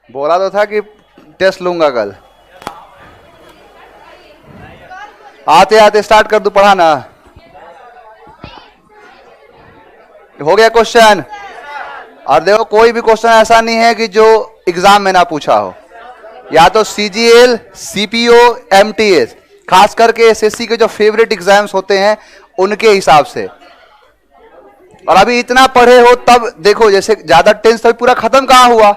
बोला तो था कि टेस्ट लूंगा कल। आते आते स्टार्ट कर दूं पढ़ाना। हो गया क्वेश्चन। और देखो कोई भी क्वेश्चन ऐसा नहीं है कि जो एग्जाम में ना पूछा हो, या तो सीजीएल, सीपीओ, एमटीएस, खास करके एसएससी के जो फेवरेट एग्जाम्स होते हैं उनके हिसाब से। और अभी इतना पढ़े हो तब देखो, जैसे ज्यादा टेंस तो पूरा खत्म कहां हुआ,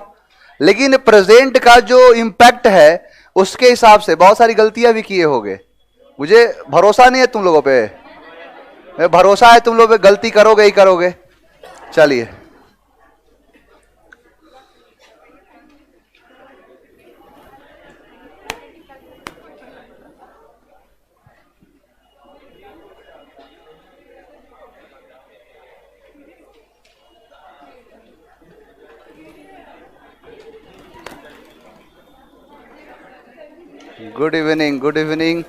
लेकिन प्रेजेंट का जो इंपैक्ट है उसके हिसाब से बहुत सारी गलतियां भी किए होगे। मुझे भरोसा नहीं है तुम लोगों पे, भरोसा है तुम लोग पे, गलती करोगे ही करोगे। चलिए गुड इवनिंग, गुड इवनिंग।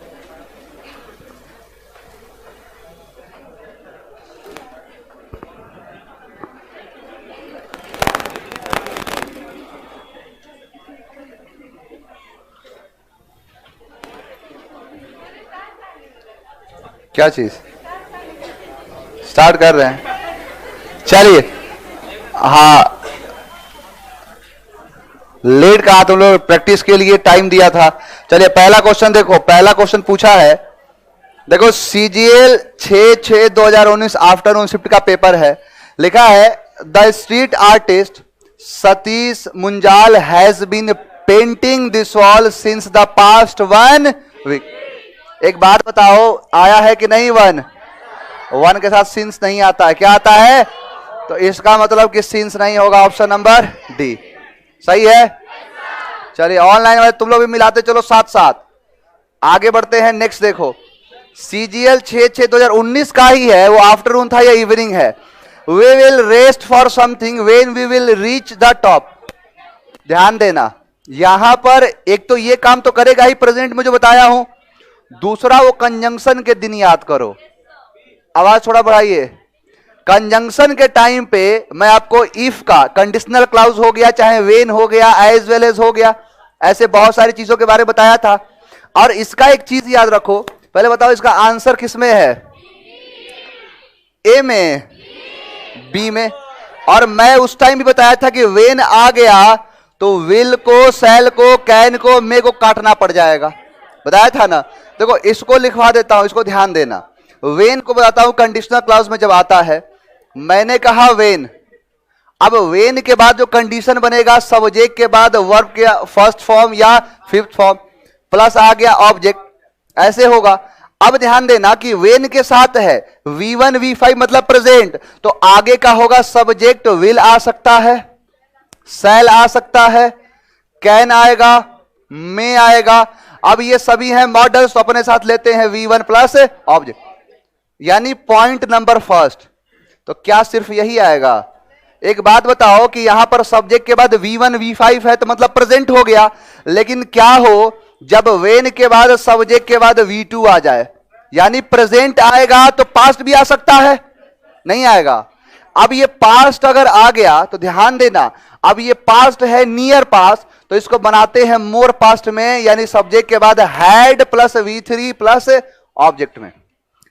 क्या चीज स्टार्ट कर रहे हैं? चलिए, हाँ लेट कहा, तुम लोग प्रैक्टिस के लिए टाइम दिया था। चलिए पहला क्वेश्चन देखो, पहला क्वेश्चन पूछा है, देखो सीजीएल 6/6/2019 आफ्टरनून शिफ्ट का पेपर है। लिखा है the street artist Satish Munjal has been painting this wall since the past 1 week. एक बात बताओ, आया है कि नहीं? वन के साथ सिंस नहीं आता है, क्या आता है? तो इसका मतलब कि सिंस नहीं होगा, ऑप्शन नंबर डी सही है। चलिए ऑनलाइन वाले तुम लोग भी मिलाते चलो साथ साथ, आगे बढ़ते हैं। नेक्स्ट देखो, सीजीएल 6/6/2019 का ही है, वो आफ्टरनून था या इवनिंग है। We will rest for something when we will reach the top. ध्यान देना, यहां पर एक तो ये काम तो करेगा ही प्रेजेंट में जो बताया हूं, दूसरा वो कंजंक्शन के दिन याद करो। आवाज थोड़ा बढ़ाइए। कंजंक्शन के टाइम पे मैं आपको इफ का कंडीशनल क्लाउज हो गया, चाहे वेन हो गया, एज वेल एज हो गया, ऐसे बहुत सारी चीजों के बारे में बताया था। और इसका एक चीज याद रखो, पहले बताओ इसका आंसर किस में है? ए में, बी में। और मैं उस टाइम भी बताया था कि वेन आ गया तो विल को, सेल को, कैन को, मे को काटना पड़ जाएगा, बताया था ना। देखो इसको लिखवा देता हूं, इसको ध्यान देना। वेन को बताता हूं कंडीशनल क्लाउज में जब आता है, मैंने कहा वेन। अब वेन के बाद जो कंडीशन बनेगा, सब्जेक्ट के बाद वर्ब के फर्स्ट फॉर्म या फिफ्थ फॉर्म, प्लस आ गया ऑब्जेक्ट, ऐसे होगा। अब ध्यान देना कि वेन के साथ है V1 V5 मतलब प्रेजेंट, तो आगे का होगा सब्जेक्ट विल आ सकता है, सेल आ सकता है, कैन आएगा, मे आएगा। अब ये सभी हैं मॉडल्स, तो अपने साथ लेते हैं V1 प्लस ऑब्जेक्ट, यानी पॉइंट नंबर फर्स्ट। तो क्या सिर्फ यही आएगा? एक बात बताओ कि यहां पर सब्जेक्ट के बाद V1 V5 है तो मतलब प्रेजेंट हो गया, लेकिन क्या हो जब वेन के बाद सब्जेक्ट के बाद V2 आ जाए, यानी प्रेजेंट आएगा तो पास्ट भी आ सकता है, नहीं आएगा। अब ये पास्ट अगर आ गया तो ध्यान देना, अब ये पास्ट है नियर पास्ट, तो इसको बनाते हैं मोर पास्ट में, यानी सब्जेक्ट के बाद had plus V3 plus object में।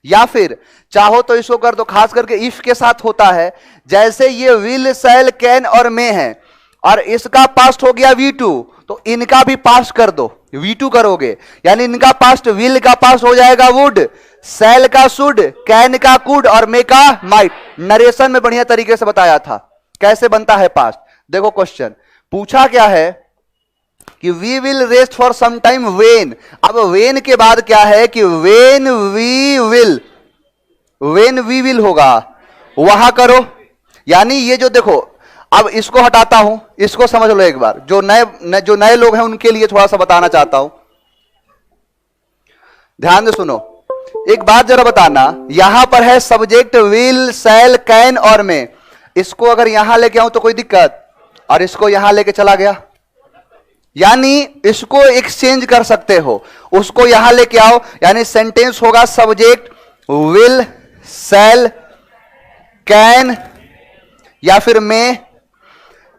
या फिर चाहो तो इसको कर दो, खास करके इफ के साथ होता है, जैसे ये विल, सेल, कैन और मे है, और इसका पास्ट हो गया V2, तो इनका भी पास्ट कर दो, V2 करोगे, यानी इनका पास्ट, विल का पास्ट हो जाएगा वुड, सेल का शुड, कैन का कुड और मे का माइट। नरेशन में बढ़िया तरीके से बताया था कैसे बनता है पास्ट। देखो क्वेश्चन पूछा क्या है कि we will rest for some time when. अब वेन के बाद क्या है कि वेन वी विल होगा, वहां करो। यानी ये जो देखो, अब इसको हटाता हूं, इसको समझ लो एक बार, जो नए लोग हैं उनके लिए थोड़ा सा बताना चाहता हूं, ध्यान से सुनो। एक बात जरा बताना, यहां पर है सब्जेक्ट विल, सेल, कैन और मे। इसको अगर यहां लेके आऊं तो कोई दिक्कत, और इसको यहां लेके चला गया, यानी इसको एक्सचेंज कर सकते हो, उसको यहां लेके आओ, यानी सेंटेंस होगा सब्जेक्ट विल, सेल, कैन या फिर मे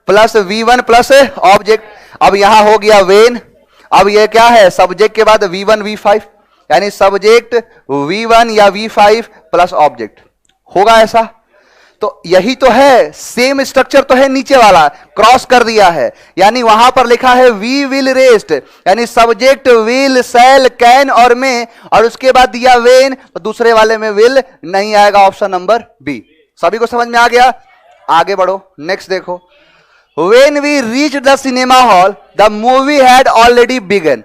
प्लस V1 प्लस ऑब्जेक्ट। अब यहां हो गया वेन। अब ये क्या है, सब्जेक्ट के बाद V1 V5, यानी सब्जेक्ट V1 या V5 प्लस ऑब्जेक्ट, होगा ऐसा? तो यही तो है, सेम स्ट्रक्चर तो है, नीचे वाला क्रॉस कर दिया है, यानी वहां पर लिखा है वी विल रेस्ट, यानी सब्जेक्ट विल, शैल, कैन और में, और उसके बाद दिया वेन, तो दूसरे वाले में विल नहीं आएगा, ऑप्शन नंबर बी। सभी को समझ में आ गया? आगे बढ़ो, नेक्स्ट देखो। When we reached the cinema hall, the movie had already begun.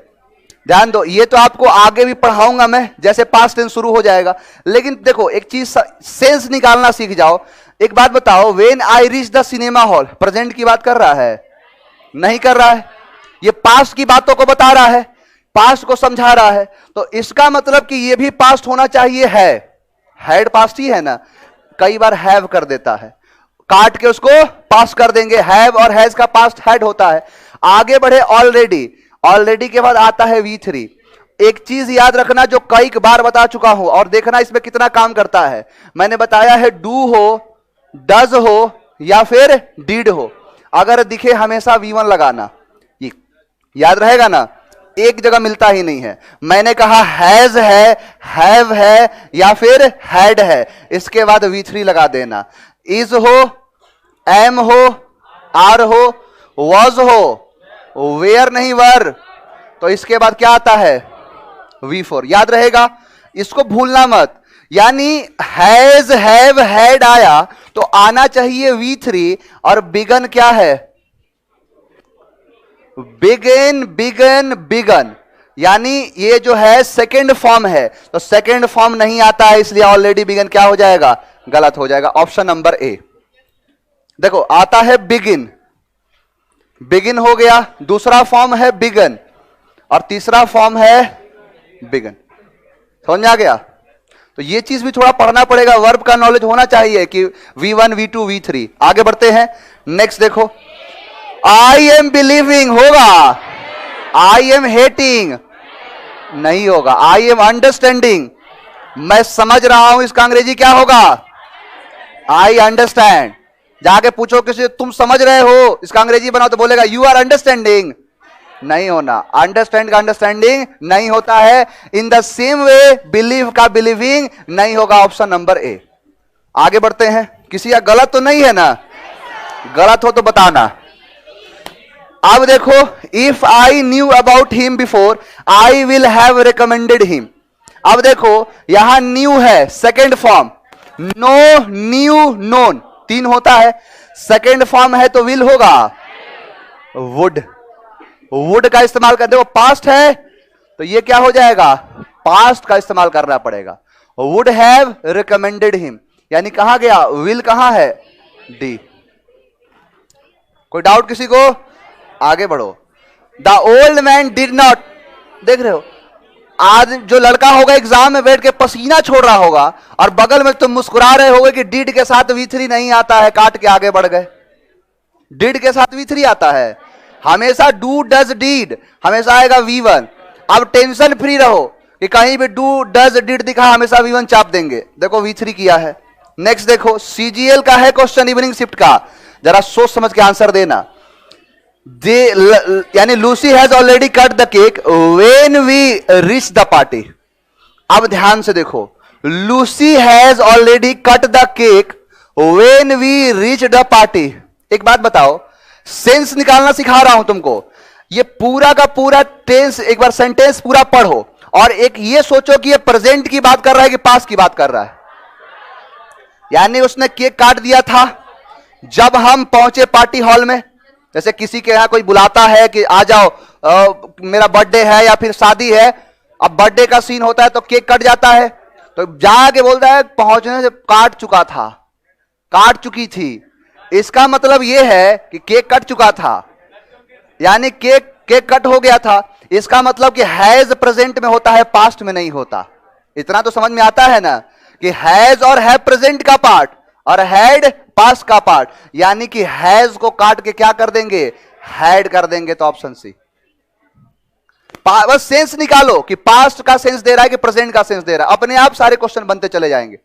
ध्यान दो, ये तो आपको आगे भी पढ़ाऊंगा मैं, जैसे पास्ट टेंस शुरू हो जाएगा, लेकिन देखो एक चीज सेंस निकालना सीख जाओ। एक बात बताओ, when I reached the cinema hall, present की बात कर रहा है? नहीं कर रहा है, ये पास्ट की बातों को बता रहा है, पास्ट को समझा रहा है, तो इसका मतलब कि ये भी पास्ट होना चाहिए है। हैड पास्ट ही है ना, कई बार हैव कर देता है, काट के उसको पास कर देंगे, हैव और हैज का पास्ट हैड होता है। आगे बढ़े, ऑलरेडी, ऑलरेडी के बाद आता है V3। एक चीज याद रखना जो कई बार बता चुका हूं, और देखना इसमें कितना काम करता है। मैंने बताया है डू हो, डज हो या फिर डीड हो, अगर दिखे हमेशा V1 लगाना, ये याद रहेगा ना, एक जगह मिलता ही नहीं है। मैंने कहा हैज है, हैव है या फिर हैड है, इसके बाद V3 लगा देना। इज हो, एम हो, आर हो, वॉज हो, वेयर नहीं वर, तो इसके बाद क्या आता है V4, याद रहेगा, इसको भूलना मत। यानी हैज, हैव, हैड आया तो आना चाहिए V3, और बिगन क्या है, बिगन, बिगन, बिगन, यानी ये जो है सेकेंड फॉर्म है, तो सेकेंड फॉर्म नहीं आता है, इसलिए ऑलरेडी बिगन क्या हो जाएगा, गलत हो जाएगा, ऑप्शन नंबर ए। देखो आता है बिगिन, बिगिन हो गया, दूसरा फॉर्म है बिगन, और तीसरा फॉर्म है बिगन। समझ में आ गया? तो ये चीज भी थोड़ा पढ़ना पड़ेगा, वर्ब का नॉलेज होना चाहिए कि V1 V2 V3। आगे बढ़ते हैं, नेक्स्ट देखो। आई एम बिलीविंग होगा, आई एम हेटिंग नहीं होगा, आई एम अंडरस्टैंडिंग, मैं समझ रहा हूं, इसका अंग्रेजी क्या होगा, आई अंडरस्टैंड। जाके पूछो किसी से, तुम समझ रहे हो, इसका अंग्रेजी बनाओ, तो बोलेगा यू आर अंडरस्टैंडिंग, नहीं होना, अंडरस्टैंड का अंडरस्टैंडिंग नहीं होता है। In the same way believe का बिलीविंग नहीं होगा, ऑप्शन नंबर ए। आगे बढ़ते हैं, किसी का गलत तो नहीं है ना, गलत हो तो बताना। अब देखो, if I knew about him before I will have recommended him. अब देखो यहां न्यू है, second form, no, knew, known, तीन होता है, सेकेंड फॉर्म है तो विल होगा, वुड, वुड का इस्तेमाल कर, देखो पास्ट है तो ये क्या हो जाएगा, पास्ट का इस्तेमाल करना पड़ेगा, वुड हैव रिकमेंडेड हिम, यानी कहां गया, विल कहां है, डी। कोई डाउट किसी को? आगे बढ़ो। The old man did not, देख रहे हो, आज जो लड़का होगा एग्जाम में बैठ के पसीना छोड़ रहा होगा, और बगल में तुम मुस्कुरा रहे होगे कि डिड के साथ V3 नहीं आता है, काट के आगे बढ़ गए। डिड के साथ V3 आता है, हमेशा डू, डज, डीड हमेशा आएगा V1। अब टेंशन फ्री रहो कि कहीं भी डू, डज, डिड दिखा, हमेशा V1 चाप देंगे। देखो V3 किया है। नेक्स्ट देखो, CGL का है क्वेश्चन, इवनिंग शिफ्ट का, जरा सोच समझ के आंसर देना। यानी Lucy has already cut the cake when we reach the party. अब ध्यान से देखो, Lucy has already cut the cake when we reach the party. एक बात बताओ, सेंस निकालना सिखा रहा हूं तुमको, ये पूरा का पूरा टेंस, एक बार सेंटेंस पूरा पढ़ो, और एक ये सोचो कि ये प्रेजेंट की बात कर रहा है कि पास्ट की बात कर रहा है। यानी उसने केक काट दिया था जब हम पहुंचे पार्टी हॉल में, जैसे किसी के यहां कोई बुलाता है कि आ जाओ, मेरा बर्थडे है या फिर शादी है, अब बर्थडे का सीन होता है तो केक कट जाता है, तो जाके बोलता है पहुंचने से काट चुका था, काट चुकी थी। इसका मतलब यह है कि केक कट चुका था, यानी केक कट हो गया था। इसका मतलब कि हैज प्रेजेंट में होता है, पास्ट में नहीं होता। इतना तो समझ में आता है ना कि हैज और है प्रेजेंट का पार्ट, और हैड पास्ट का पार्ट, यानी कि हैज को काट के क्या कर देंगे, हैड कर देंगे, तो ऑप्शन सी। बस सेंस निकालो कि पास्ट का सेंस दे रहा है कि प्रेजेंट का सेंस दे रहा है, अपने आप सारे क्वेश्चन बनते चले जाएंगे।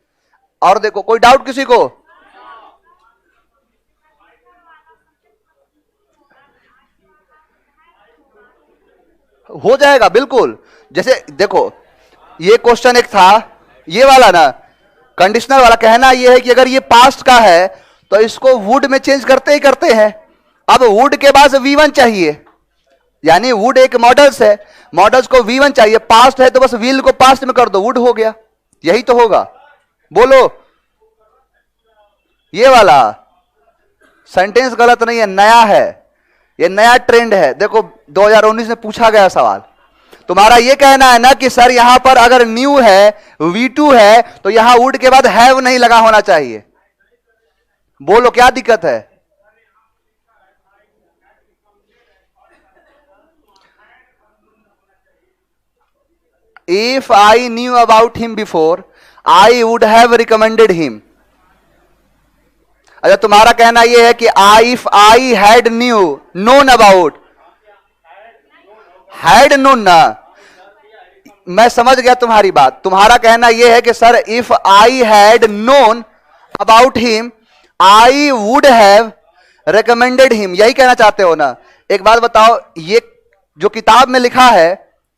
और देखो, कोई डाउट किसी को? हो जाएगा बिल्कुल। जैसे देखो ये क्वेश्चन एक था, ये वाला ना कंडीशनल वाला, कहना ये है कि अगर ये पास्ट का है तो इसको वुड में चेंज करते ही करते हैं। अब वुड के बाद V1 चाहिए, यानी वुड एक मॉडल्स है, मॉडल्स को V1 चाहिए, पास्ट है तो बस विल को पास्ट में कर दो, वुड हो गया। यही तो होगा, बोलो। ये वाला सेंटेंस गलत नहीं है, नया है, ये नया ट्रेंड है। देखो 2019 में पूछा गया सवाल। तुम्हारा ये कहना है ना कि सर यहां पर अगर न्यू है, V2 है, तो यहां वुड के बाद हैव नहीं लगा होना चाहिए। बोलो क्या दिक्कत है? If I knew about him before, I would have recommended him. अच्छा तुम्हारा कहना यह है कि if I had known about, had known ना, मैं समझ गया तुम्हारी बात। तुम्हारा कहना यह है कि sir if I had known about him, I would have recommended him, यही कहना चाहते हो ना? एक बात बताओ, ये जो किताब में लिखा है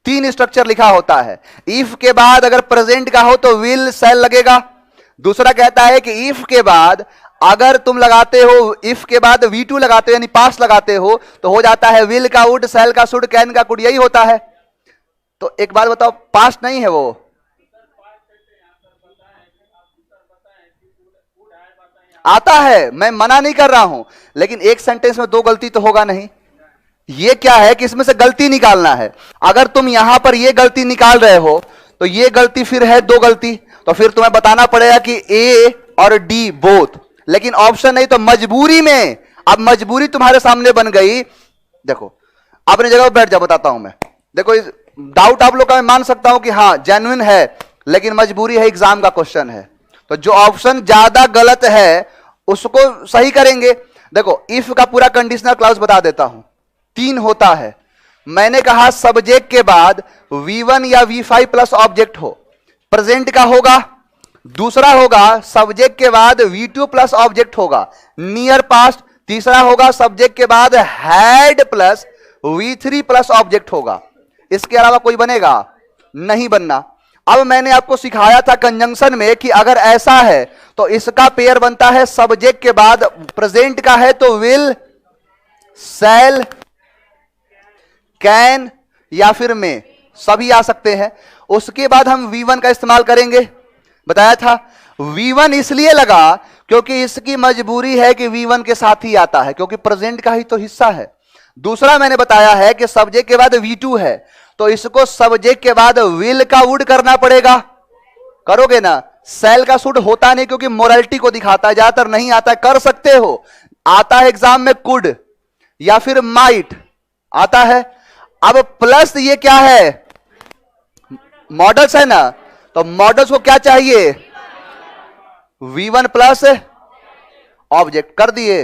3 स्ट्रक्चर लिखा होता है। इफ के बाद अगर प्रेजेंट का हो तो विल सेल लगेगा। दूसरा कहता है कि इफ के बाद अगर तुम लगाते हो, इफ के बाद V2 लगाते हो यानी पास्ट लगाते हो तो हो जाता है विल का वुड, सेल का शुड, कैन का कुड, यही होता है। तो एक बात बताओ, पास्ट नहीं है वो? आता है, मैं मना नहीं कर रहा हूं, लेकिन एक सेंटेंस में 2 गलती तो होगा नहीं। ये क्या है कि इसमें से गलती निकालना है। अगर तुम यहां पर ये गलती निकाल रहे हो तो ये गलती फिर है 2 गलती, तो फिर तुम्हें बताना पड़ेगा कि A और D बोथ, लेकिन ऑप्शन नहीं तो मजबूरी में। अब मजबूरी तुम्हारे सामने बन गई। देखो अपनी जगह पर बैठ जाओ, बताता हूं मैं। देखो इस डाउट आप लोग का मैं मान सकता हूं कि हाँ जेन्युइन है, लेकिन मजबूरी है, एग्जाम का क्वेश्चन है, तो जो ऑप्शन ज्यादा गलत है उसको सही करेंगे। देखो इफ का पूरा कंडीशनल क्लॉज बता देता हूं, 3 होता है। मैंने कहा सब्जेक्ट के बाद V1 या V5 प्लस ऑब्जेक्ट हो, प्रेजेंट का होगा। दूसरा होगा सब्जेक्ट के बाद V2 प्लस ऑब्जेक्ट होगा, नियर पास्ट। तीसरा होगा सब्जेक्ट के बाद had plus V3 plus object होगा। इसके अलावा कोई बनेगा? नहीं बनना। अब मैंने आपको सिखाया था कंजंक्शन में कि अगर ऐसा है तो इसका पेयर बनता है सब्जेक्ट के बाद प्रेजेंट का है तो विल, सेल, कैन या फिर में, सभी आ सकते हैं। उसके बाद हम V1 का इस्तेमाल करेंगे, बताया था। V1 इसलिए लगा क्योंकि इसकी मजबूरी है कि V1 के साथ ही आता है, क्योंकि प्रेजेंट का ही तो हिस्सा है। दूसरा मैंने बताया है कि सब्जेक्ट के बाद V2 है तो इसको सब्जेक्ट के बाद विल का वुड करना पड़ेगा। करोगे ना? सेल का शुड होता नहीं क्योंकि मोरालिटी को दिखाता है, ज्यादातर नहीं आता है, कर सकते हो। आता है एग्जाम में कुड या फिर माइट आता है। अब प्लस ये क्या है? मॉडल्स है ना, तो मॉडल्स को क्या चाहिए? V1 प्लस ऑब्जेक्ट कर दिए।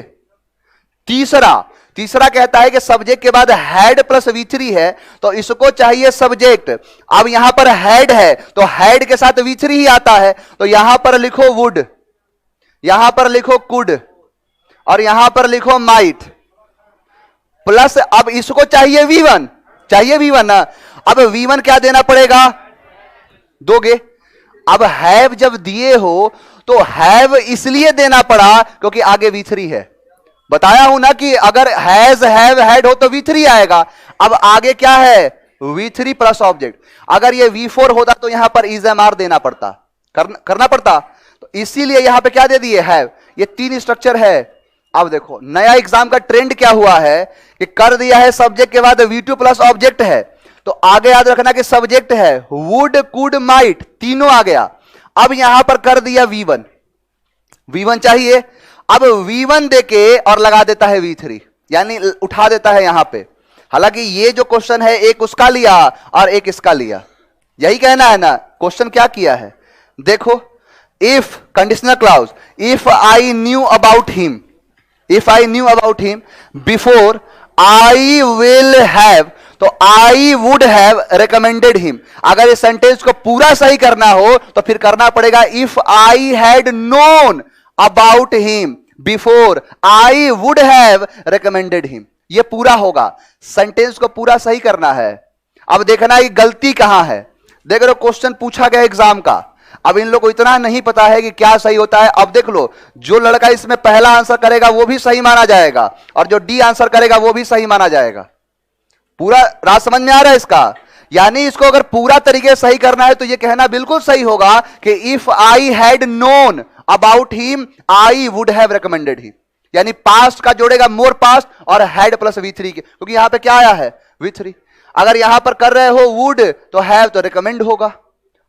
तीसरा कहता है कि सब्जेक्ट के बाद हैड प्लस V3 है तो इसको चाहिए सब्जेक्ट। अब यहां पर हैड है तो हैड के साथ V3 ही आता है, तो यहां पर लिखो वुड, यहां पर लिखो कुड और यहां पर लिखो माइट प्लस। अब इसको चाहिए V1, चाहिए V1 ना। अब V1 क्या देना पड़ेगा? दोगे। अब हैव जब दिए हो तो हैव इसलिए देना पड़ा क्योंकि आगे V3 है। बताया हूं ना कि अगर हैज, हैव, हैड हो तो V3 आएगा। अब आगे क्या है? V3 plus object. अगर ये V4 होता तो यहां पर इजएमआर देना पड़ता, करना पड़ता। तो इसीलिए यहां पे क्या दे दिए? हैव। ये 3 स्ट्रक्चर है। अब देखो नया एग्जाम का ट्रेंड क्या हुआ है कि कर दिया है सब्जेक्ट के बाद V2 प्लस ऑब्जेक्ट है, तो आगे याद रखना कि सब्जेक्ट है वुड, कुड, माइट, तीनों आ गया। अब यहां पर कर दिया V1, V1 चाहिए। अब V1 देके और लगा देता है V3, यानी उठा देता है यहां पे। हालांकि ये जो क्वेश्चन है एक उसका लिया और एक इसका लिया, यही कहना है ना। क्वेश्चन क्या किया है देखो, if conditional clause, if I knew about him, if I knew about him before I will have, तो I would have recommended him. अगर इस सेंटेंस को पूरा सही करना हो तो फिर करना पड़ेगा if I had known about him before I would have recommended him. यह पूरा होगा, सेंटेंस को पूरा सही करना है। अब देखना ये गलती कहां है। देख रहे हो क्वेश्चन पूछा गया एग्जाम का, अब इन लोगों को इतना नहीं पता है कि क्या सही होता है। अब देख लो, जो लड़का इसमें पहला आंसर करेगा वो भी सही माना जाएगा, और जो डी आंसर करेगा वो भी सही माना जाएगा। पूरा राज समझ में आ रहा है इसका? यानी इसको अगर पूरा तरीके से सही करना है तो यह कहना बिल्कुल सही होगा कि if I had known about him I would have recommended him. यानी पास्ट का जोड़ेगा मोर पास्ट और हैड प्लस V3 के, क्योंकि यहां पे क्या आया है V3। अगर यहां पर कर रहे हो वुड तो हैव तो रिकमेंड होगा,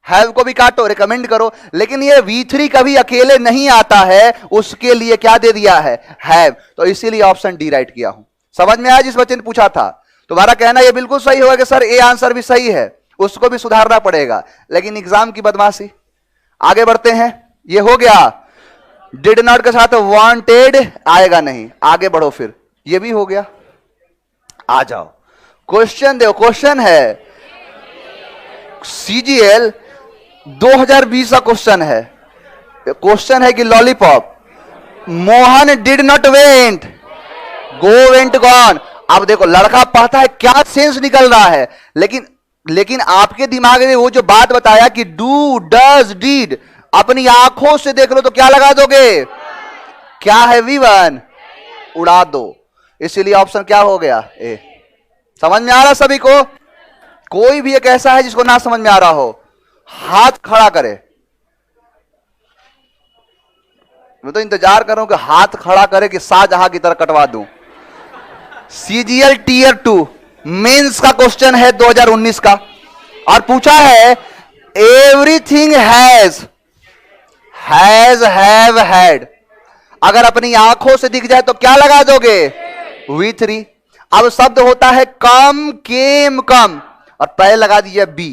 हैव को भी काटो रिकमेंड करो, लेकिन ये V3 कभी अकेले नहीं आता है, उसके लिए क्या दे दिया है हैव, तो इसीलिए ऑप्शन डी राइट किया हूं। समझ में आया? जिस बच्चे ने पूछा था तुम्हारा कहना ये बिल्कुल सही होगा कि सर ए आंसर भी सही है, उसको भी सुधारना पड़ेगा, लेकिन एग्जाम की बदमाशी। आगे बढ़ते हैं, ये हो गया। डिड नॉट के साथ वांटेड आएगा नहीं, आगे बढ़ो फिर, ये भी हो गया। आ जाओ क्वेश्चन दो, क्वेश्चन है CGL 2020 का क्वेश्चन है। क्वेश्चन है कि lollipop Mohan did not went, go went gone. अब देखो लड़का पढ़ता है, क्या सेंस निकल रहा है, लेकिन आपके दिमाग में वो जो बात बताया कि डू डज डीड, अपनी आंखों से देख लो तो क्या लगा दोगे? क्या है V1, उड़ा दो। इसीलिए ऑप्शन क्या हो गया ए। समझ में आ रहा सभी को? कोई भी एक ऐसा है जिसको ना समझ में आ रहा हो, हाथ खड़ा करे। मैं तो इंतजार कर रहा हूं कि हाथ खड़ा करे कि शाहजहां की तरह कटवा दूं। CGL Tier 2 मेंस का क्वेश्चन है 2019 का, और पूछा है एवरीथिंग हैज हैव हैड। अगर अपनी आंखों से दिख जाए तो क्या लगा दोगे? V3। अब शब्द होता है कम केम कम, और पहले लगा दीजिए बी,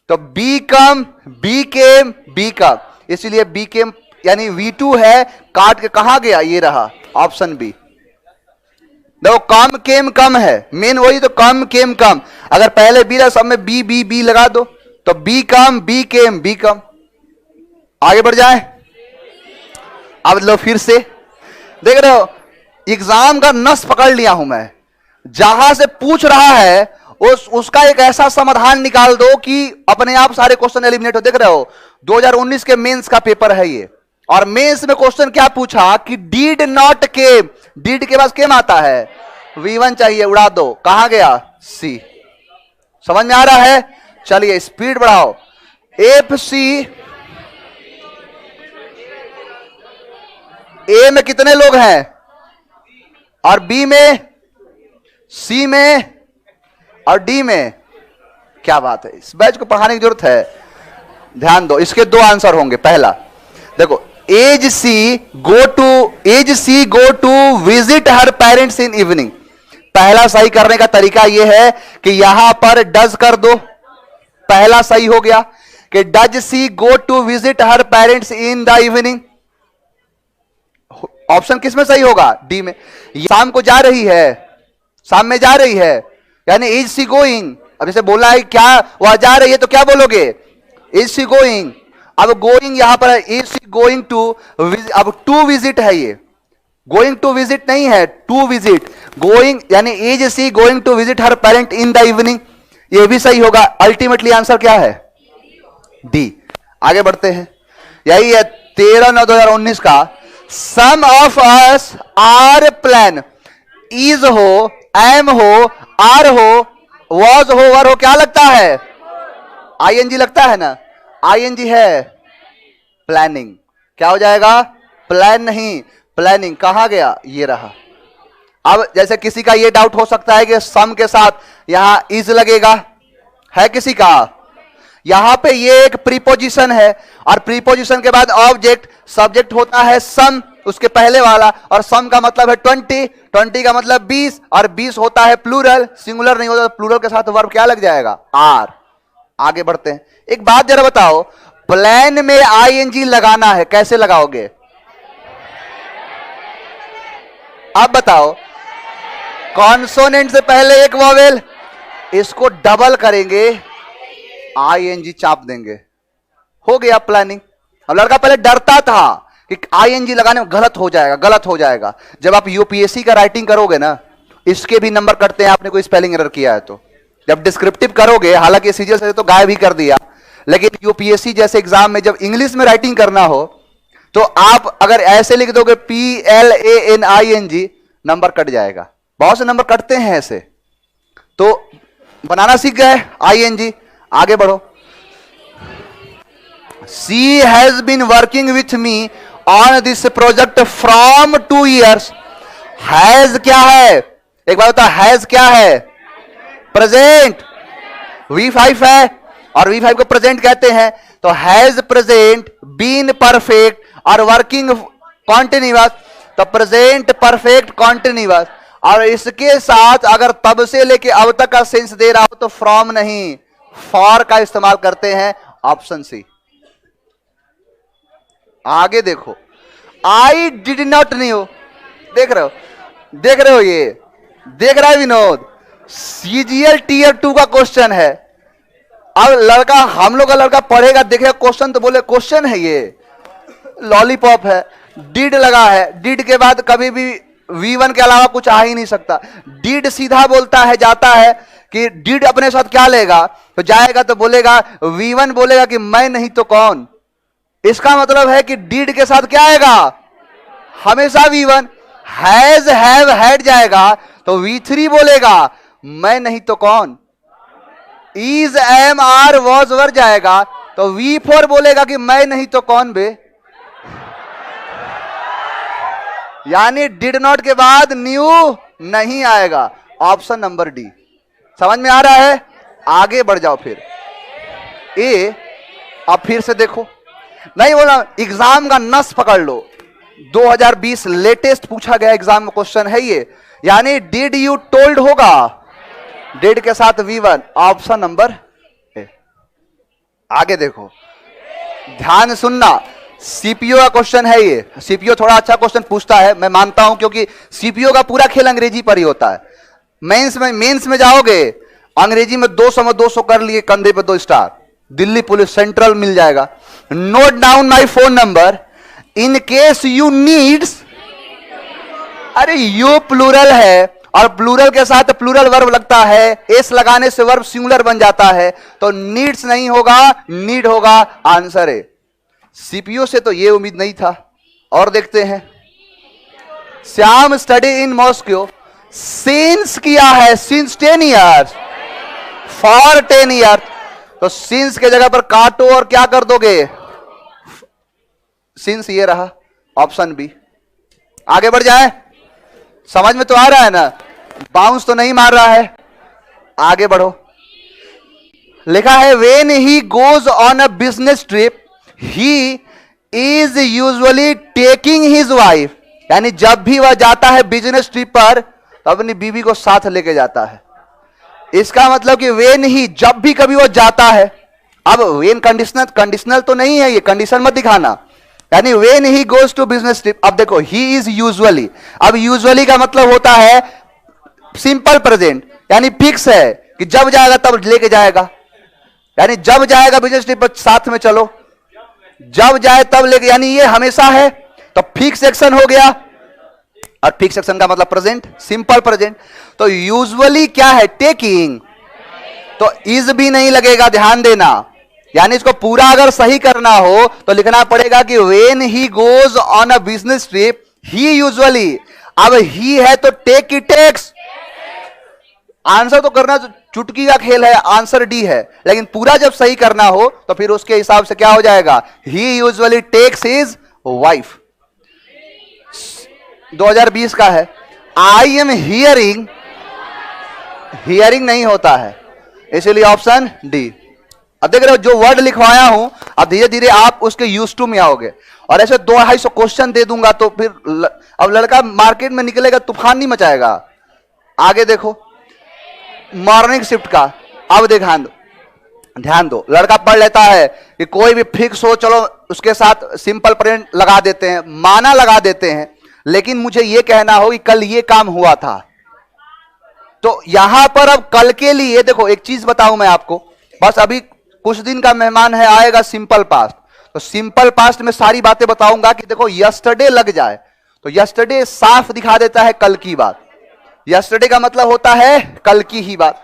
तो बी कम बी केम बी कम, इसीलिए बी केम यानी V2 है, काट के कहां गया? ये रहा ऑप्शन बी। देखो कम केम कम है, मेन वही तो कम केम कम, अगर पहले बी रहा सब में बी बी बी लगा दो, तो बी कम बी केम बी कम। आगे बढ़ जाए। अब लो फिर से, देख रहे हो एग्जाम का नस पकड़ लिया हूं मैं, जहां से पूछ रहा है उसका एक ऐसा समाधान निकाल दो कि अपने आप सारे क्वेश्चन एलिमिनेट हो। देख रहे हो 2019 के मेंस का पेपर है ये, और मेंस में क्वेश्चन क्या पूछा कि डिड नॉट केम, डिड के पास केम आता है, V1 चाहिए, उड़ा दो, कहां गया? C। समझ में आ रहा है? चलिए स्पीड बढ़ाओ। FC A में कितने लोग हैं, और B में, C में और D में? क्या बात है, इस बैच को पढ़ाने की जरूरत है। ध्यान दो, इसके दो आंसर होंगे। पहला देखो, as she go to visit her parents in evening. पहला सही करने का तरीका यह है कि यहां पर डज कर दो, पहला सही हो गया कि does she go to visit her parents in the evening. Option किस में सही होगा? डी में। शाम को जा रही है, शाम में जा रही है, यानी इज सी गोइंग। अब जैसे बोलना है क्या वह जा रही है, तो क्या बोलोगे? Is she going. अब गोइंग यहां पर है, इज सी गोइंग टू, अब टू विजिट है, ये गोइंग टू विजिट नहीं है, टू विजिट। गोइंग यानी is she going to visit her parent in the evening, ये भी सही होगा। अल्टीमेटली आंसर क्या है? डी। आगे बढ़ते हैं, यही है 13/9/2019 का। Some of us are plan, is हो, एम हो, आर हो, वॉज हो, वर हो, क्या लगता है? आईएनजी लगता है ना, आईएनजी है प्लानिंग। क्या हो जाएगा? प्लान नहीं, प्लानिंग। कहां गया? ये रहा। अब जैसे किसी का ये डाउट हो सकता है कि सम के साथ यहां इज लगेगा, है किसी का? यहां पे ये एक प्रीपोजिशन है, और प्रीपोजिशन के बाद ऑब्जेक्ट, सब्जेक्ट होता है सम, उसके पहले वाला, और सम का मतलब है 20, 20 का मतलब 20, और 20 होता है प्लूरल, सिंगुलर नहीं होता। प्लूरल के साथ वर्ब क्या लग जाएगा? आर। आगे बढ़ते हैं। एक बात जरा बताओ, प्लान में आईएनजी लगाना है, कैसे लगाओगे? अब बताओ, कॉन्सोनेंट से पहले एक वॉवेल, इसको डबल करेंगे, आईएनजी चाप देंगे, हो गया प्लानिंग। अब लड़का पहले डरता था कि आईएनजी लगाने में गलत हो जाएगा, गलत हो जाएगा। जब आप यूपीएससी का राइटिंग करोगे ना, इसके भी नंबर कटते हैं, आपने कोई स्पेलिंग एरर किया है तो। जब डिस्क्रिप्टिव करोगे, हालांकि सीजीएल से तो गायब ही कर दिया, लेकिन यूपीएससी जैसे एग्जाम में जब इंग्लिश में राइटिंग करना हो तो आप अगर ऐसे लिख दोगे PLANING, नंबर कट जाएगा। बहुत से नंबर कटते हैं ऐसे, तो बनाना सीख गए ING। आगे बढ़ो। She has been working with me on this project from 2 years। Has क्या है, एक बार बता, हैज क्या है? प्रेजेंट। V5 है और V5 को प्रेजेंट कहते हैं, तो हैज प्रेजेंट बीन परफेक्ट और वर्किंग कॉन्टिन्यूअस, तो प्रेजेंट परफेक्ट कॉन्टिन्यूअस। और इसके साथ अगर तब से लेके अब तक का सेंस दे रहा हो तो फ्रॉम नहीं, फॉर का इस्तेमाल करते हैं, ऑप्शन सी। आगे देखो, आई डिड नॉट न्यू, देख रहे हो, देख रहे हो, ये देख रहा है विनोद, सीजीएल टीयर 2 का क्वेश्चन है। अब लड़का, हम लोग का लड़का पढ़ेगा, देखेगा क्वेश्चन तो बोले क्वेश्चन है, ये लॉलीपॉप है, डिड लगा है, डिड के बाद कभी भी V1 के अलावा कुछ आ ही नहीं सकता। डिड सीधा बोलता है, जाता है कि डिड अपने साथ क्या लेगा, तो जाएगा तो बोलेगा V1 बोलेगा कि मैं नहीं तो कौन। इसका मतलब है कि डिड के साथ क्या आएगा, हमेशा V1। हैज, हैव, हैड जाएगा तो V3 बोलेगा मैं नहीं तो कौन। इज, एम, आर, वॉज, वर जाएगा तो V4 बोलेगा कि मैं नहीं तो कौन बे। यानी डिड नॉट के बाद न्यू नहीं आएगा, ऑप्शन नंबर डी। समझ में आ रहा है? आगे बढ़ जाओ फिर। ए, अब फिर से देखो, नहीं बोला, एग्जाम का नस पकड़ लो। 2020 लेटेस्ट पूछा गया एग्जाम में क्वेश्चन है ये, यानी डिड यू टोल्ड होगा, डिड के साथ V1, ऑप्शन नंबर ए। आगे देखो, ध्यान सुनना, सीपीओ का क्वेश्चन है ये। सीपीओ थोड़ा अच्छा क्वेश्चन पूछता है, मैं मानता हूं, क्योंकि सीपीओ का पूरा खेल अंग्रेजी पर ही होता है। मेंस में जाओगे, अंग्रेजी में 200 में 200 कर लिए, कंधे पे 2 स्टार, दिल्ली पुलिस सेंट्रल मिल जाएगा। Note down my phone number in case you needs. अरे यू प्लूरल है और प्लूरल के साथ प्लूरल वर्ब लगता है, एस लगाने से वर्ब सिंगुलर बन जाता है, तो नीड्स नहीं होगा, नीड होगा, आंसर है। सीपीओ से तो ये उम्मीद नहीं था। और देखते हैं, Shyam study in Moscow since किया है, सिंस 10 ईयर्स, फॉर 10 ईयर्स, तो सिंस के जगह पर काटो और क्या कर दोगे, सिंस ये रहा, ऑप्शन बी। आगे बढ़ जाए, समझ में तो आ रहा है ना, बाउंस तो नहीं मार रहा है। आगे बढ़ो, लिखा है when he goes on a business trip he is usually taking his wife, यानी जब भी वह जाता है बिजनेस ट्रिप पर तो अपनी बीवी को साथ लेके जाता है। इसका मतलब कि वेन ही, जब भी कभी वो जाता है, अब वेन कंडीशनल तो नहीं है, ये कंडीशन मत दिखाना, यानी when he goes to business trip. अब देखो, ही इज यूजुअली, अब यूजुअली का मतलब होता है सिंपल प्रेजेंट, यानी फिक्स है कि जब जाएगा तब लेके जाएगा, यानी जब जाएगा बिजनेस ट्रिप पर साथ में चलो, जब जाए तब लेके, यानी ये हमेशा है, तो फिक्स एक्शन हो गया। और फिक्स एक्शन का मतलब प्रेजेंट, सिंपल प्रेजेंट। तो यूजुअली क्या है, टेकिंग, तो इज भी नहीं लगेगा, ध्यान देना। यानी इसको पूरा अगर सही करना हो तो लिखना पड़ेगा कि when he goes on a business trip he usually, अब ही है तो टेक ही टेक्स। आंसर तो करना चुटकी का खेल है, आंसर डी है, लेकिन पूरा जब सही करना हो तो फिर उसके हिसाब से क्या हो जाएगा, ही यूजुअली टेक्स हिज वाइफ। 2020 का है, आई एम हियरिंग, हियरिंग नहीं होता है, इसलिए ऑप्शन डी। अब देख रहे हो जो वर्ड लिखवाया हूं, अब धीरे धीरे आप उसके यूज टू में आओगे, और ऐसे 200-250 क्वेश्चन दे दूंगा तो फिर अब लड़का मार्केट में निकलेगा, तूफान नहीं मचाएगा। आगे देखो, मॉर्निंग शिफ्ट का, अब ध्यान दो, लड़का पढ़ लेता है कि कोई भी फिक्स हो, चलो उसके साथ सिंपल प्रेजेंट लगा देते हैं, माना लगा देते हैं, लेकिन मुझे यह कहना हो कि कल ये काम हुआ था, तो यहां पर अब कल के लिए देखो, एक चीज बताऊं मैं आपको, बस अभी कुछ दिन का मेहमान है, आएगा सिंपल पास्ट, तो सिंपल पास्ट में सारी बातें बताऊंगा कि देखो यस्टरडे लग जाए तो यस्टरडे साफ दिखा देता है कल की बात, यस्टरडे का मतलब होता है कल की ही बात।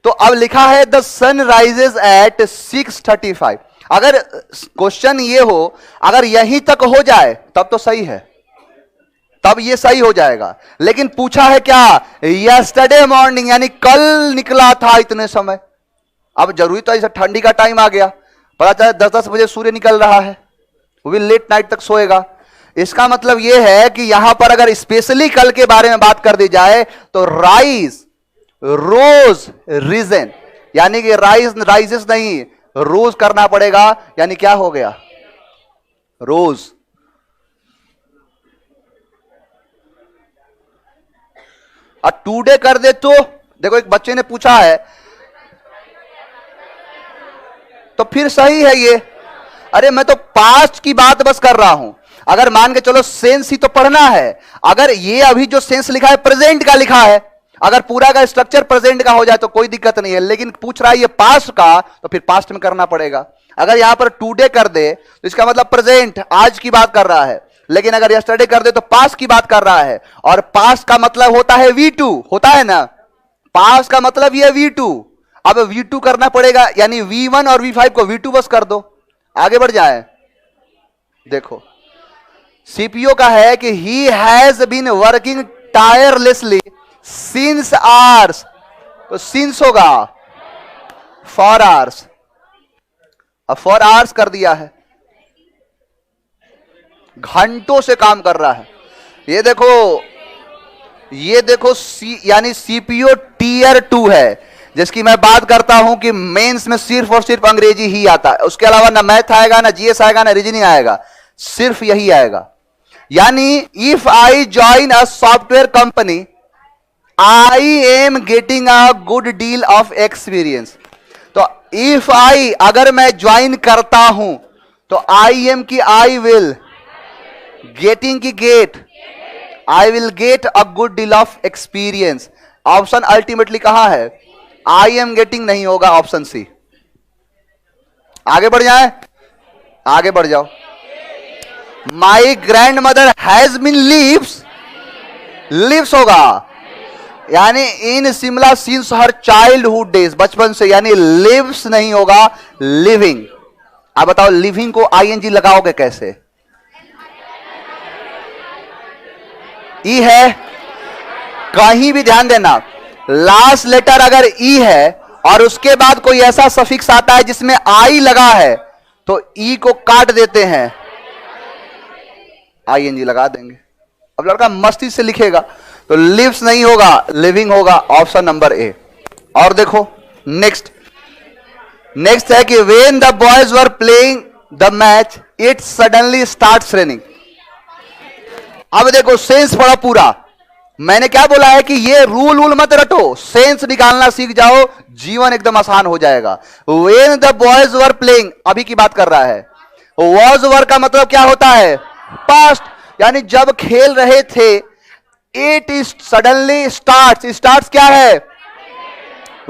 तो अब लिखा है द सन राइजेस एट 6:35। अगर क्वेश्चन ये हो, अगर यहीं तक हो जाए तब तो सही है, तब ये सही हो जाएगा। लेकिन पूछा है क्या, यस्टरडे मॉर्निंग, यानी कल निकला था इतने समय। अब जरूरी तो ऐसा ठंडी का टाइम आ गया, पता चला 10-10 बजे सूर्य निकल रहा है, वो भी लेट नाइट तक सोएगा। इसका मतलब यह है कि यहां पर अगर स्पेशली कल के बारे में बात कर दी जाए तो राइज, रोज, रीजन, यानी कि राइजेस नहीं, रोज करना पड़ेगा, यानी क्या हो गया, रोज। और टुडे कर दे तो देखो, एक बच्चे ने पूछा है, तो फिर सही है ये। अरे मैं तो पास्ट की बात बस कर रहा हूं। अगर मान के चलो सेंस ही तो पढ़ना है, अगर ये अभी जो सेंस लिखा है प्रेजेंट का लिखा है, अगर पूरा का स्ट्रक्चर प्रेजेंट का हो जाए तो कोई दिक्कत नहीं है, लेकिन पूछ रहा है ये पास्ट का, तो फिर पास्ट में करना पड़ेगा। अगर यहां पर टुडे कर दे तो इसका मतलब प्रेजेंट, आज की बात कर रहा है, लेकिन अगर यस्टरडे कर दे तो पास्ट की बात कर रहा है, और पास्ट का मतलब होता है V2, होता है ना, पास्ट का मतलब ये V2। अब V2 करना पड़ेगा, यानी V1 और V5 को V2 बस कर दो, आगे बढ़ जाए। देखो सीपीओ का है कि he has been working tirelessly since hours, तो सिंस होगा फॉर आवर्स, अब फॉर आवर्स कर दिया है, घंटों से काम कर रहा है। ये देखो यानी सीपीओ टीयर 2 है, जिसकी मैं बात करता हूं कि मेंस में सिर्फ और सिर्फ अंग्रेजी ही आता है, उसके अलावा ना मैथ आएगा, ना जीएस आएगा, ना रीजनिंग आएगा, सिर्फ यही आएगा। यानी if I join a software company I am getting a good deal of experience. तो इफ आई, अगर मैं ज्वाइन करता हूं, तो आई एम की आई विल, गेटिंग की get, I will get a good deal of experience. Option ultimately कहां है, आई एम गेटिंग नहीं होगा, ऑप्शन सी। आगे बढ़ जाए, आगे बढ़ जाओ। My grand mother has been lives, lives होगा, यानी in Shimla since her childhood days, बचपन से, यानी लिव्स नहीं होगा, लिविंग। अब बताओ लिविंग को आईएनजी लगाओगे कैसे, ई है, कहीं भी ध्यान देना, लास्ट लेटर अगर ई है और उसके बाद कोई ऐसा सफिक्स आता है जिसमें आई लगा है, तो ई को काट देते हैं, आईएनजी लगा देंगे। अब लड़का मस्ती से लिखेगा, तो लिव्स नहीं होगा, लिविंग होगा, ऑप्शन नंबर ए। और देखो नेक्स्ट है कि when the boys were playing the match it suddenly starts raining. अब देखो सेंस पढ़ो पूरा, मैंने क्या बोला है कि ये रूल मत रटो, सेंस निकालना सीख जाओ, जीवन एकदम आसान हो जाएगा। When the boys were playing, अभी की बात कर रहा है, वॉज वर का मतलब क्या होता है, पास्ट, यानी जब खेल रहे थे। इट इज सडनली स्टार्ट्स क्या है,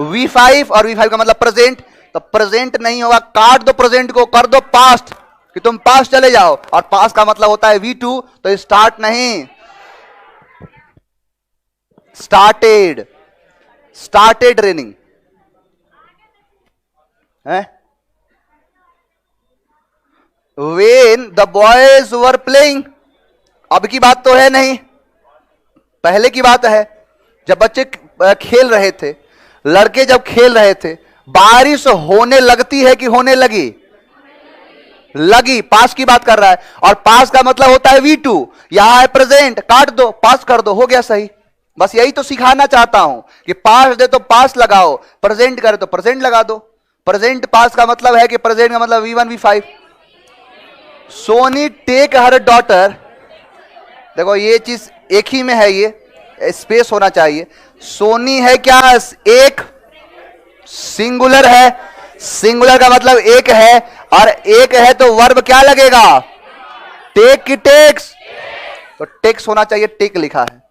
V5, और V5 का मतलब प्रेजेंट, तो प्रेजेंट नहीं होगा, काट दो प्रेजेंट को, कर दो पास्ट, कि तुम पास्ट चले जाओ, और पास्ट का मतलब होता है V2, तो स्टार्ट नहीं, स्टार्टेड रेनिंग है। When the boys were playing, अब की बात तो है नहीं, पहले की बात है, जब बच्चे खेल रहे थे, लड़के जब खेल रहे थे, बारिश होने लगती है कि होने लगी, पास की बात कर रहा है, और पास का मतलब होता है V2, यहां है प्रेजेंट, काट दो, पास कर दो, हो गया सही। बस यही तो सिखाना चाहता हूं कि पास दे तो पास लगाओ, प्रेजेंट करे तो प्रेजेंट लगा दो। प्रेजेंट पास का मतलब है कि प्रेजेंट का मतलब V1 V5। Soni take her daughter, देखो ये चीज एक ही में है, ये स्पेस होना चाहिए। सोनी है क्या, एक सिंगुलर है, सिंगुलर का मतलब एक है, और एक है तो वर्ब क्या लगेगा, टेक की टेक्स, तो टेक्स होना चाहिए, टेक लिखा है।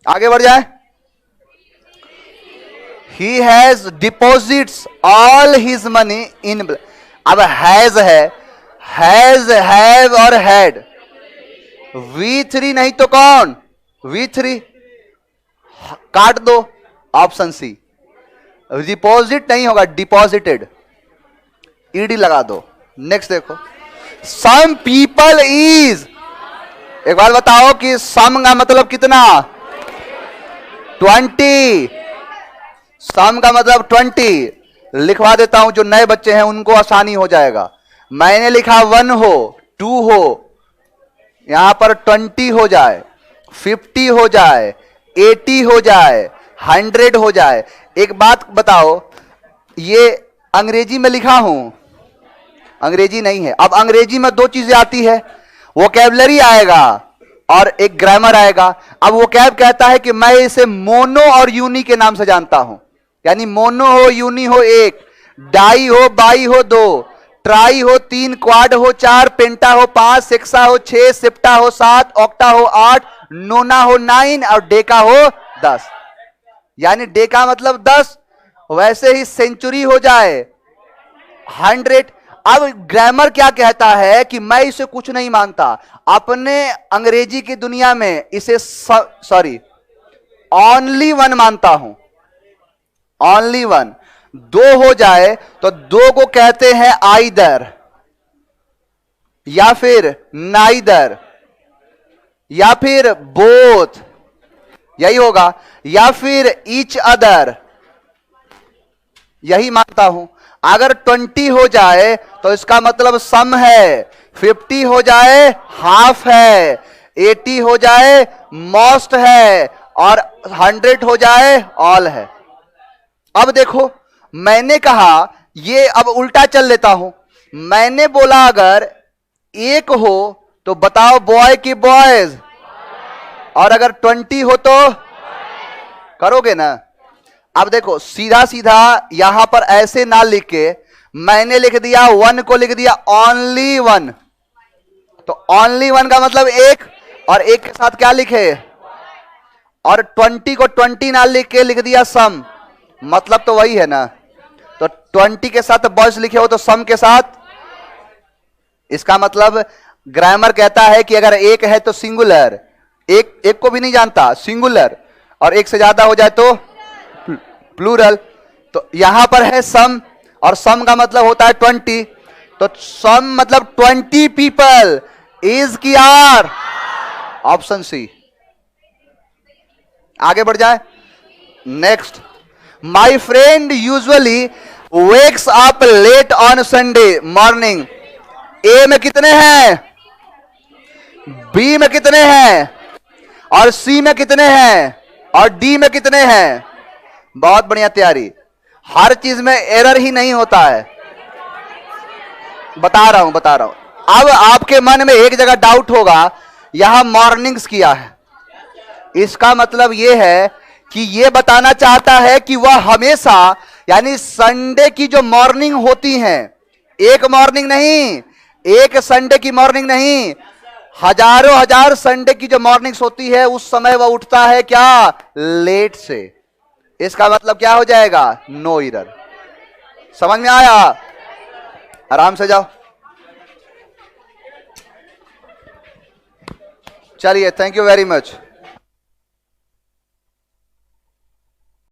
आगे बढ़ जाए। He has deposits all his money in, अब हैज है, हैव और हैड, V3 नहीं तो कौन, V3, काट दो, ऑप्शन सी। डिपॉजिट नहीं होगा, डिपॉजिटेड, ईडी लगा दो। नेक्स्ट देखो, सम पीपल इज, एक बार बताओ कि सम का मतलब कितना, 20, सम का मतलब 20। लिखवा देता हूं, जो नए बच्चे हैं उनको आसानी हो जाएगा। मैंने लिखा 1 हो, 2 हो, यहां पर 20 हो जाए, 50 हो जाए, 80 हो जाए, 100 हो जाए। एक बात बताओ, ये अंग्रेजी में लिखा हूं, अंग्रेजी नहीं है। अब अंग्रेजी में दो चीजें आती है, वोकैबुलरी आएगा और एक ग्रामर आएगा। अब वोकैब कहता है कि मैं इसे मोनो और यूनी के नाम से जानता हूं, यानी मोनो हो, यूनी हो 1, डाई हो, बाई हो 2, ट्राई हो 3, क्वाड हो 4, पेंटा हो 5, सेक्सा हो 6, सेप्टा हो 7, ऑक्टा हो 8, नोना हो 9 और डेका हो 10। यानी डेका मतलब 10, वैसे ही सेंचुरी हो जाए 100। अब ग्रामर क्या कहता है कि मैं इसे कुछ नहीं मानता, अपने अंग्रेजी की दुनिया में इसे ओनली 1 मानता हूं, ओनली 1। 2 हो जाए तो 2 को कहते हैं आइदर, या फिर नाइदर, या फिर बोथ, यही होगा, या फिर ईच अदर, यही मानता हूं। अगर 20 हो जाए तो इसका मतलब सम है, 50 हो जाए हाफ है, 80 हो जाए मोस्ट है, और 100 हो जाए ऑल है। अब देखो, मैंने कहा, ये अब उल्टा चल लेता हूं। मैंने बोला अगर 1 हो तो बताओ बॉय की बॉयज, और अगर 20 हो तो करोगे ना। अब देखो, सीधा सीधा यहां पर ऐसे ना लिख के मैंने लिख दिया 1 को लिख दिया ओनली 1, तो ओनली 1 का मतलब 1, और 1 के साथ क्या लिखे, और 20 को 20 ना लिख के लिख दिया सम, मतलब तो वही है ना। तो 20 के साथ बॉयज लिखे हो तो सम के साथ, इसका मतलब ग्रामर कहता है कि अगर 1 है तो सिंगुलर, एक को भी नहीं जानता सिंगुलर, और 1 से ज्यादा हो जाए तो प्लूरल। तो यहां पर है सम, और सम का मतलब होता है 20, तो सम मतलब 20 पीपल इज की आर, ऑप्शन सी। आगे बढ़ जाए, next, my friend usually wakes up late on Sunday morning. A में कितने हैं, बी में कितने हैं, और सी में कितने हैं, और डी में कितने हैं। बहुत बढ़िया तैयारी, हर चीज में एरर ही नहीं होता है, बता रहा हूं। अब आपके मन में एक जगह डाउट होगा, यहां मॉर्निंग्स किया है, इसका मतलब यह है कि यह बताना चाहता है कि वह हमेशा, यानी संडे की जो मॉर्निंग होती हैं, एक मॉर्निंग नहीं, एक संडे की मॉर्निंग नहीं, हजारों हजार संडे की जो मॉर्निंग्स होती है, उस समय वह उठता है क्या, लेट से। इसका मतलब क्या हो जाएगा, नो एरर। समझ में आया, आराम से जाओ। चलिए, थैंक यू वेरी मच।